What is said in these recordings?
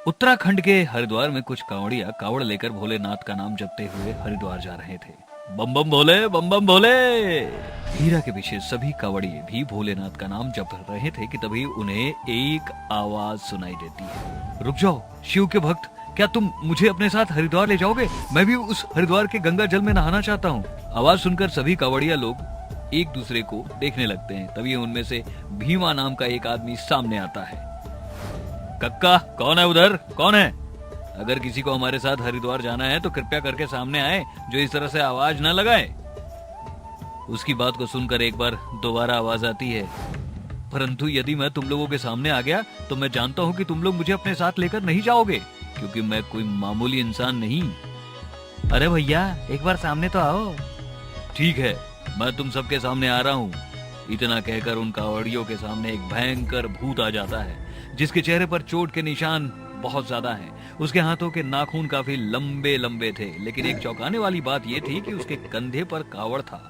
उत्तराखंड के हरिद्वार में कुछ कांवड़िया कावड़ लेकर भोलेनाथ का नाम जपते हुए हरिद्वार जा रहे थे। बम बम भोले, बम बम भोले। हीरा के पीछे सभी कावड़िए भी भोलेनाथ का नाम जप रहे थे कि तभी उन्हें एक आवाज सुनाई देती है। रुक जाओ शिव के भक्त, क्या तुम मुझे अपने साथ हरिद्वार ले जाओगे? मैं भी उस हरिद्वार के गंगा जल में नहाना चाहता हूँ। आवाज सुनकर सभी कावड़िया लोग एक दूसरे को देखने लगते हैं। तभी उनमें से भीमा नाम का एक आदमी सामने आता है। कक्का, कौन है उधर? कौन है? अगर किसी को हमारे साथ हरिद्वार जाना है तो कृपया करके सामने आए, जो इस तरह से आवाज न लगाए। उसकी बात को सुनकर एक बार दोबारा आवाज आती है, परंतु यदि मैं तुम लोगों के सामने आ गया तो मैं जानता हूं कि तुम लोग मुझे अपने साथ लेकर नहीं जाओगे, क्योंकि मैं कोई मामूली इंसान नहीं। अरे भैया, एक बार सामने तो आओ। ठीक है, मैं तुम सबके सामने आ रहा हूँ। इतना कहकर उन कावड़ियों के सामने एक भयंकर भूत आ जाता है, जिसके चेहरे पर चोट के निशान बहुत ज्यादा हैं। उसके हाथों के नाखून काफी लंबे लंबे थे, लेकिन एक चौंकाने वाली बात यह थी कि उसके कंधे पर कावड़ था।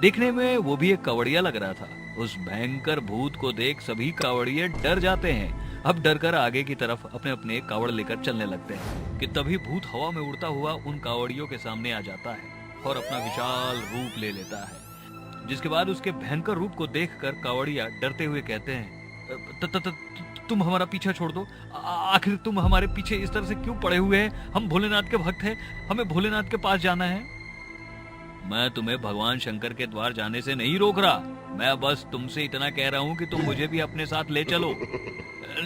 देखने में वो भी एक कावड़िया लग रहा था। उस भयंकर भूत को देख सभी कावड़िये डर जाते हैं। अब डरकर आगे की तरफ अपने अपने कावड़ लेकर चलने लगते हैं कि तभी भूत हवा में उड़ता हुआ उन कावड़ियों के सामने आ जाता है और अपना विशाल रूप ले लेता है। जिसके बाद उसके भयंकर रूप को देखकर कावड़िया डरते हुए कहते हैं, तुम हमारा पीछा छोड़ दो। आखिर तुम हमारे पीछे इस तरह से क्यों पड़े हुए हैं? हम भोलेनाथ के भक्त हैं, हमें भोलेनाथ के पास जाना है। मैं तुम्हें भगवान शंकर के द्वार जाने से नहीं रोक रहा, मैं बस तुमसे इतना कह रहा हूँ कि तुम मुझे भी अपने साथ ले चलो।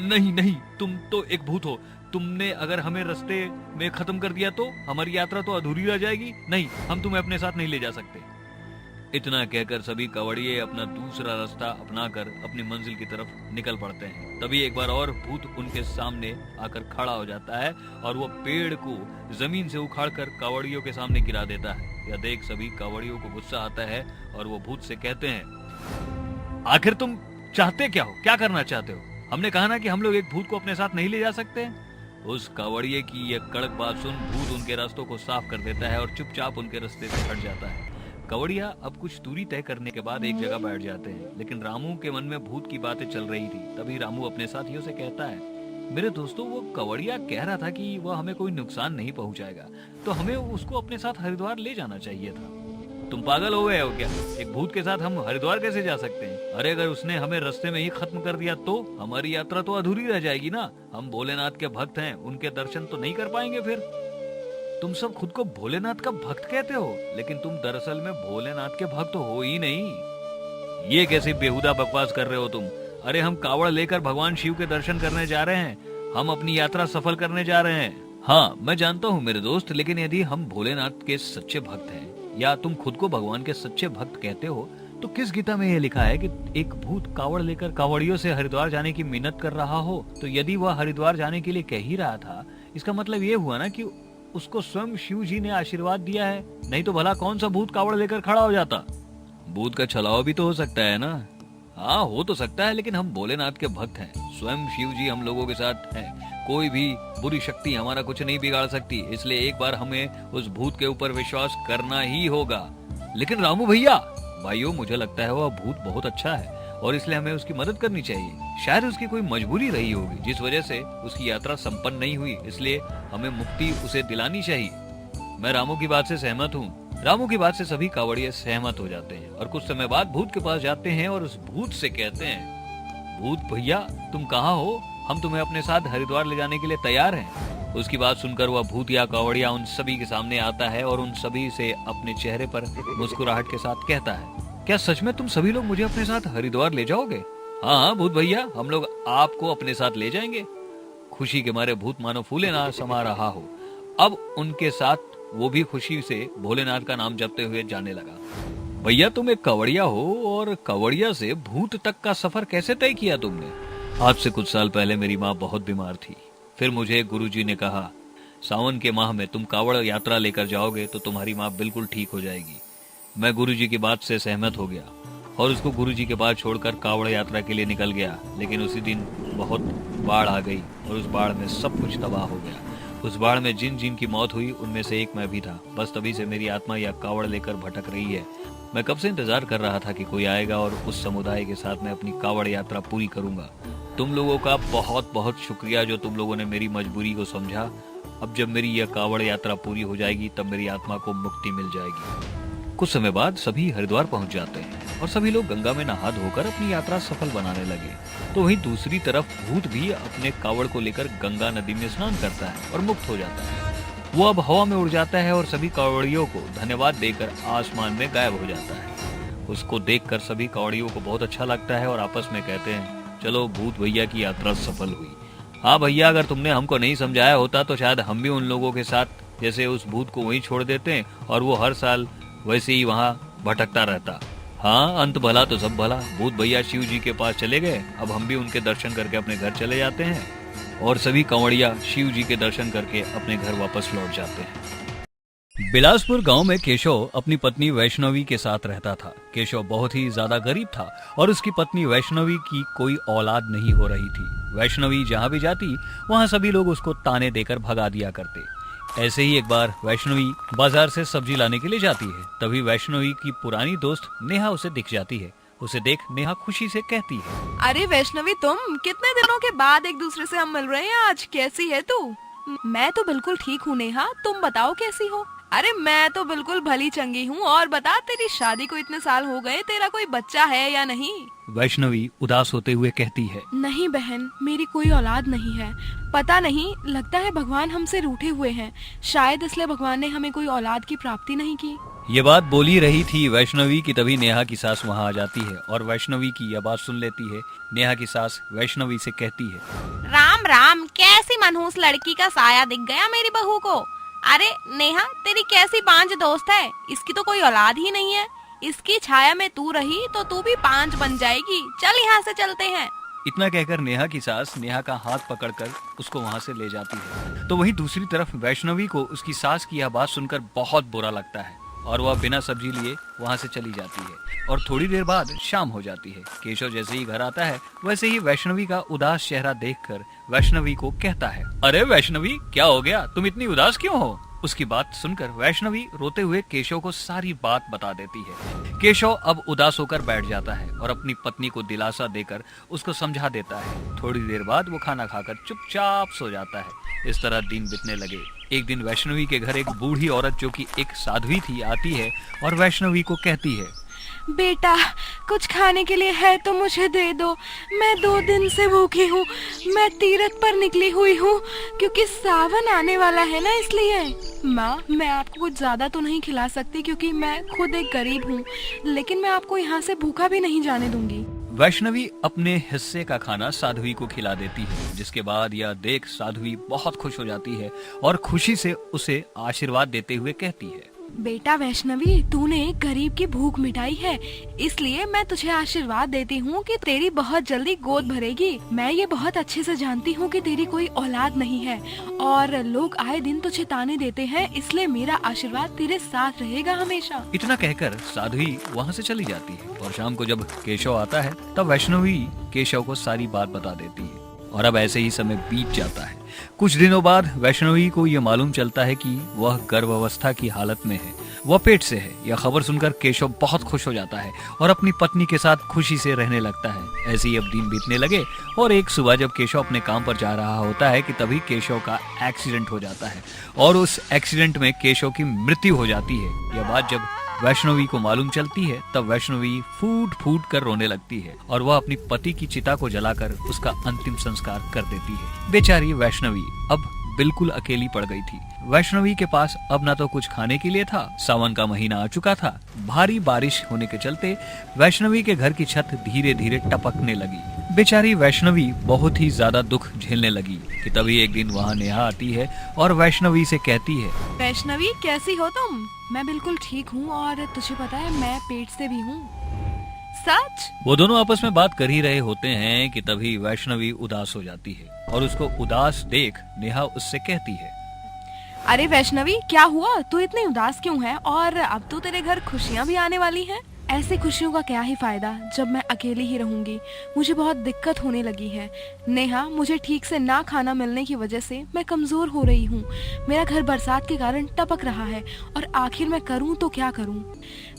नहीं नहीं, तुम तो एक भूत हो। तुमने अगर हमें रास्ते में खत्म कर दिया तो हमारी यात्रा तो अधूरी रह जाएगी। नहीं, हम तुम्हें अपने साथ नहीं ले जा सकते। इतना कहकर सभी कावड़िये अपना दूसरा रास्ता अपनाकर अपनी मंजिल की तरफ निकल पड़ते हैं। तभी एक बार और भूत उनके सामने आकर खड़ा हो जाता है और वो पेड़ को जमीन से उखाड़कर कावड़ियों के सामने गिरा देता है। यह देख सभी कावड़ियों को गुस्सा आता है और वो भूत से कहते हैं, आखिर तुम चाहते क्या हो? क्या करना चाहते हो? हमने कहा ना कि हम लोग एक भूत को अपने साथ नहीं ले जा सकते। उस कावड़िये की यह कड़क बात सुन भूत उनके रास्तों को साफ कर देता है और चुपचाप उनके रास्ते से हट जाता है। कावड़िया अब कुछ दूरी तय करने के बाद एक जगह बैठ जाते हैं, लेकिन रामू के मन में भूत की बातें चल रही थी। तभी रामू अपने साथियों से कहता है, मेरे दोस्तों, वो कावड़िया कह रहा था कि वह हमें कोई नुकसान नहीं पहुंचाएगा, तो हमें उसको अपने साथ हरिद्वार ले जाना चाहिए था। तुम पागल हो गए हो क्या? एक भूत के साथ हम हरिद्वार कैसे जा सकते हैं? अरे अगर उसने हमें रास्ते में ही खत्म कर दिया तो हमारी यात्रा तो अधूरी रह जाएगी ना। हम भोलेनाथ के भक्त हैं, उनके दर्शन तो नहीं कर पाएंगे फिर। तुम सब खुद को भोलेनाथ का भक्त कहते हो, लेकिन तुम दरअसल में भोलेनाथ के भक्त हो ही नहीं। ये कैसी बेहुदा बकवास कर रहे हो तुम? अरे हम कावड़ लेकर भगवान शिव के दर्शन करने जा रहे हैं, हम अपनी यात्रा सफल करने जा रहे हैं। हाँ, मैं जानता हूँ मेरे दोस्त, लेकिन यदि हम भोलेनाथ के सच्चे भक्त हैं या तुम खुद को भगवान के सच्चे भक्त कहते हो, तो किस गीता में यह लिखा है कि एक भूत कावड़ लेकर कावड़ियों से हरिद्वार जाने की मिन्नत कर रहा हो? तो यदि वह हरिद्वार जाने के लिए कह ही रहा था, इसका मतलब ये हुआ ना कि उसको स्वयं शिव जी ने आशीर्वाद दिया है। नहीं तो भला कौन सा भूत कावड़ लेकर खड़ा हो जाता? भूत का छलावा भी तो हो सकता है ना। हाँ, हो तो सकता है, लेकिन हम भोलेनाथ के भक्त हैं, स्वयं शिव जी हम लोगों के साथ हैं। कोई भी बुरी शक्ति हमारा कुछ नहीं बिगाड़ सकती, इसलिए एक बार हमें उस भूत के ऊपर विश्वास करना ही होगा। लेकिन रामू भैया, भाइयों, मुझे लगता है वह भूत बहुत अच्छा है और इसलिए हमें उसकी मदद करनी चाहिए। शायद उसकी कोई मजबूरी रही होगी जिस वजह से उसकी यात्रा संपन्न नहीं हुई, इसलिए हमें मुक्ति उसे दिलानी चाहिए। मैं रामू की बात से सहमत हूँ। रामू की बात से सभी कावड़िये सहमत हो जाते हैं और कुछ समय बाद भूत के पास जाते हैं और उस भूत से कहते हैं, भूत भैया, तुम कहाँ हो? हम तुम्हें अपने साथ हरिद्वार ले जाने के लिए तैयार हैं। उसकी बात सुनकर वह भूत या कावड़िया उन सभी के सामने आता है और उन सभी से अपने चेहरे पर मुस्कुराहट के साथ कहता है, क्या सच में तुम सभी लोग मुझे अपने साथ हरिद्वार ले जाओगे? हाँ हाँ भूत भैया, हम लोग आपको अपने साथ ले जाएंगे। खुशी के मारे भूत मानो फूले ना समा रहा हो। अब उनके साथ वो भी खुशी से भोलेनाथ का नाम जपते हुए जाने लगा। भैया, तुम एक कावड़िया हो और कावड़िया से भूत तक का सफर कैसे तय किया तुमने? आज से कुछ साल पहले मेरी माँ बहुत बीमार थी। फिर मुझे गुरुजी ने कहा, सावन के माह में तुम कावड़ यात्रा लेकर जाओगे तो तुम्हारी माँ बिल्कुल ठीक हो जाएगी। मैं गुरुजी की बात से सहमत हो गया और उसको गुरुजी के पास छोड़कर कावड़ यात्रा के लिए निकल गया। लेकिन उसी दिन बहुत बाढ़ आ गई और उस बाढ़ में सब कुछ तबाह हो गया। उस बाढ़ में जिन जिन की मौत हुई उनमें से एक मैं भी था। बस तभी से मेरी आत्मा यह कावड़ लेकर भटक रही है। मैं कब से इंतजार कर रहा था कि कोई आएगा और उस समुदाय के साथ मैं अपनी कावड़ यात्रा पूरी करूंगा। तुम लोगों का बहुत बहुत शुक्रिया जो तुम लोगों ने मेरी मजबूरी को समझा। अब जब मेरी यह कावड़ यात्रा पूरी हो जाएगी तब मेरी आत्मा को मुक्ति मिल जाएगी। कुछ समय बाद सभी हरिद्वार पहुंच जाते हैं और सभी लोग गंगा में नहा धोकर अपनी यात्रा सफल बनाने लगे। तो वहीं दूसरी तरफ भूत भी अपने कावड़ को लेकर गंगा नदी में स्नान करता है और मुक्त हो जाता है। वो अब हवा में उड़ जाता है और सभी कावड़ियों को धन्यवाद देकर आसमान में गायब हो जाता है। उसको देखकर सभी कावड़ियों को बहुत अच्छा लगता है और आपस में कहते हैं, चलो भूत भैया की यात्रा सफल हुई। हाँ भैया, अगर तुमने हमको नहीं समझाया होता तो शायद हम भी उन लोगों के साथ जैसे उस भूत को वहीं छोड़ देते और वो हर साल वैसे ही वहाँ भटकता रहता। हाँ, अंत भला तो सब भला। भूत भैया शिव जी के पास चले गए, अब हम भी उनके दर्शन करके अपने घर चले जाते हैं और सभी कंवड़िया शिव जी के दर्शन करके अपने घर वापस लौट जाते हैं। बिलासपुर गांव में केशव अपनी पत्नी वैष्णवी के साथ रहता था। केशव बहुत ही ज्यादा गरीब था और उसकी पत्नी वैष्णवी की कोई औलाद नहीं हो रही थी। वैष्णवी जहाँ भी जाती वहाँ सभी लोग उसको ताने देकर भगा दिया करते। ऐसे ही एक बार वैष्णवी बाजार से सब्जी लाने के लिए जाती है। तभी वैष्णवी की पुरानी दोस्त नेहा उसे दिख जाती है। उसे देख नेहा खुशी से कहती है, अरे वैष्णवी, तुम कितने दिनों के बाद एक दूसरे से हम मिल रहे हैं आज। कैसी है तू? मैं तो बिल्कुल ठीक हूँ नेहा, तुम बताओ कैसी हो? अरे मैं तो बिल्कुल भली चंगी हूँ। और बता, तेरी शादी को इतने साल हो गए, तेरा कोई बच्चा है या नहीं? वैष्णवी उदास होते हुए कहती है, नहीं बहन, मेरी कोई औलाद नहीं है। पता नहीं, लगता है भगवान हमसे रूठे हुए हैं। शायद इसलिए भगवान ने हमें कोई औलाद की प्राप्ति नहीं की। ये बात बोली रही थी वैष्णवी की तभी नेहा की सास वहाँ आ जाती है और वैष्णवी की यह बात सुन लेती है। नेहा की सास वैष्णवी से कहती है, राम राम, कैसी मनहूस लड़की का साया दिख गया मेरी बहू को। अरे नेहा, तेरी कैसी पांच दोस्त है, इसकी तो कोई औलाद ही नहीं है। इसकी छाया में तू रही तो तू भी पांच बन जाएगी। चल यहाँ से चलते हैं। इतना कहकर नेहा की सास नेहा का हाथ पकड़कर उसको वहाँ से ले जाती है। तो वहीं दूसरी तरफ वैष्णवी को उसकी सास की यह बात सुनकर बहुत बुरा लगता है और वह बिना सब्जी लिए वहाँ से चली जाती है। और थोड़ी देर बाद शाम हो जाती है। केशव जैसे ही घर आता है वैसे ही वैष्णवी का उदास चेहरा देखकर वैष्णवी को कहता है, अरे वैष्णवी, क्या हो गया? तुम इतनी उदास क्यों हो? उसकी बात सुनकर वैष्णवी रोते हुए केशव को सारी बात बता देती है। केशव अब उदास होकर बैठ जाता है और अपनी पत्नी को दिलासा देकर उसको समझा देता है। थोड़ी देर बाद वो खाना खाकर चुपचाप सो जाता है। इस तरह दिन बीतने लगे। एक दिन वैष्णवी के घर एक बूढ़ी औरत जो कि एक साध्वी थी आती है और वैष्णवी को कहती है, बेटा, कुछ खाने के लिए है तो मुझे दे दो। मैं 2 दिन से भूखी हूँ। मैं तीरथ पर निकली हुई हूँ क्योंकि सावन आने वाला है ना, इसलिए। माँ, मैं आपको कुछ ज्यादा तो नहीं खिला सकती क्योंकि मैं खुद एक गरीब हूँ, लेकिन मैं आपको यहाँ से भूखा भी नहीं जाने दूंगी। वैष्णवी अपने हिस्से का खाना साध्वी को खिला देती है, जिसके बाद यह देख साध्वी बहुत खुश हो जाती है और खुशी से उसे आशीर्वाद देते हुए कहती है, बेटा वैष्णवी, तूने गरीब की भूख मिटाई है, इसलिए मैं तुझे आशीर्वाद देती हूँ कि तेरी बहुत जल्दी गोद भरेगी। मैं ये बहुत अच्छे से जानती हूँ कि तेरी कोई औलाद नहीं है और लोग आए दिन तुझे ताने देते हैं, इसलिए मेरा आशीर्वाद तेरे साथ रहेगा हमेशा। इतना कहकर साध्वी वहाँ से चली जाती है और शाम को जब केशव आता है तब वैष्णवी केशव को सारी बात बता देती है और अब ऐसे ही समय बीत जाता है। कुछ दिनों बाद वैष्णवी को यह मालूम चलता है कि वह गर्भावस्था की हालत में है, वह पेट से है। यह खबर सुनकर केशव बहुत खुश हो जाता है और अपनी पत्नी के साथ खुशी से रहने लगता है। ऐसे ही अब दिन बीतने लगे और एक सुबह जब केशव अपने काम पर जा रहा होता है कि तभी केशव का एक्सीडेंट हो जाता है और उस एक्सीडेंट में केशव की मृत्यु हो जाती है। यह बात जब वैष्णवी को मालूम चलती है तब वैष्णवी फूट फूट कर रोने लगती है और वह अपनी पति की चिता को जलाकर उसका अंतिम संस्कार कर देती है। बेचारी वैष्णवी अब बिल्कुल अकेली पड़ गई थी। वैष्णवी के पास अब ना तो कुछ खाने के लिए था, सावन का महीना आ चुका था। भारी बारिश होने के चलते वैष्णवी के घर की छत धीरे धीरे टपकने लगी। बेचारी वैष्णवी बहुत ही ज्यादा दुख झेलने लगी कि तभी एक दिन वहाँ नेहा आती है और वैष्णवी से कहती है, वैष्णवी, कैसी हो तुम? मैं बिल्कुल ठीक हूँ और तुझे पता है मैं पेट से भी हूँ। सच? वो दोनों आपस में बात कर ही रहे होते हैं कि तभी वैष्णवी उदास हो जाती है और उसको उदास देख नेहा उससे कहती है, अरे वैष्णवी, क्या हुआ? तू इतनी उदास क्यों है? और अब तो तेरे घर खुशियाँ भी आने वाली हैं। ऐसी खुशियों का क्या ही फायदा जब मैं अकेली ही रहूंगी। मुझे बहुत दिक्कत होने लगी है नेहा। मुझे ठीक से ना खाना मिलने की वजह से मैं कमजोर हो रही हूँ। मेरा घर बरसात के कारण टपक रहा है और आखिर मैं करूँ तो क्या करूँ।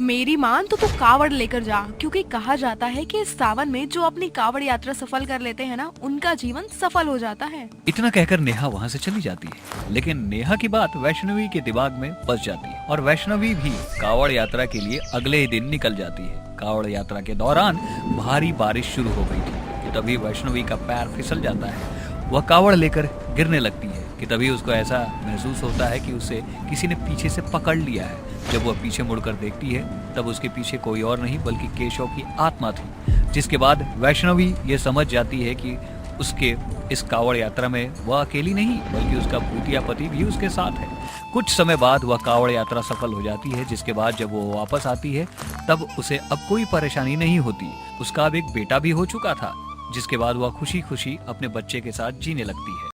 मेरी मान तो तू कावड़ लेकर जा, क्योंकि कहा जाता है कि इस सावन में जो अपनी कावड़ यात्रा सफल कर लेते हैं ना, उनका जीवन सफल हो जाता है। इतना कहकर नेहा वहाँ से चली जाती है, लेकिन नेहा की बात वैष्णवी के दिमाग में बस जाती है और वैष्णवी भी कावड़ यात्रा के लिए अगले ही दिन निकल जाती है। कावड़ यात्रा के दौरान भारी बारिश शुरू हो गई थी कि तभी वैष्णवी का पैर फिसल जाता है। वह कावड़ लेकर गिरने लगती है कि तभी उसको ऐसा महसूस होता है कि उसे किसी ने पीछे से पकड़ लिया है। जब वह पीछे मुड़कर देखती है तब उसके पीछे कोई और नहीं बल्कि केशव की आत्मा थी। जिसके बाद वैष्णवी ये समझ जाती है कि उसके इस कावड़ यात्रा में वह अकेली नहीं बल्कि उसका भूतिया पति भी उसके साथ है। कुछ समय बाद वह कावड़ यात्रा सफल हो जाती है, जिसके बाद जब वो वापस आती है तब उसे अब कोई परेशानी नहीं होती। उसका अब एक बेटा भी हो चुका था, जिसके बाद वह खुशी खुशी अपने बच्चे के साथ जीने लगती है।